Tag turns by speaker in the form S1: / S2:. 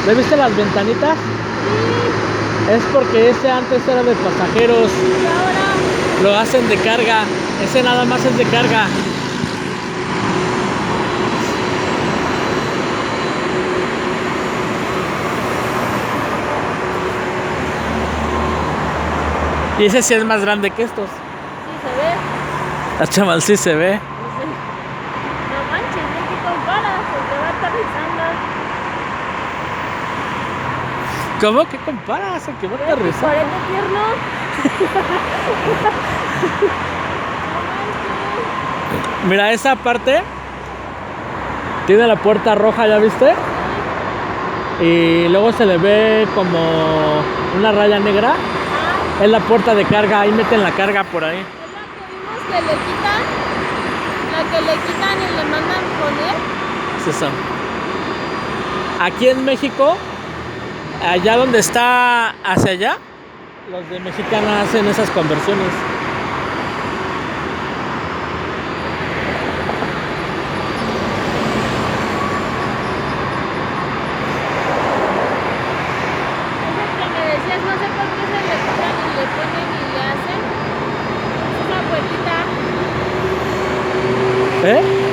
S1: ¿Le viste las ventanitas?
S2: Sí.
S1: Es porque ese antes era de pasajeros.
S2: Y ahora.
S1: Lo hacen de carga. Ese nada más es de carga. Y ese sí es más grande que estos.
S2: Sí se ve.
S1: La chaval sí se ve.
S2: Sí. No manches, ¿de qué comparas? Porque va aterrizando.
S1: ¿Cómo? ¿Qué comparas? ¿A qué va a aterrizar?
S2: ¿Por este tierno? No
S1: Mira, esa parte tiene la puerta roja, ¿ya viste? Y luego se le ve como una raya negra.
S2: manches.
S1: Es la puerta de carga, ahí meten la carga por ahí.
S2: Es la que vimos que le quitan. La que le quitan y le mandan poner.
S1: Es eso. Aquí en México, allá donde está hacia allá, los de Mexicana hacen esas conversiones.
S2: Ese que me decías, no sé por qué se le quitan y le ponen y le hacen. Es una puertita.
S1: ¿Eh?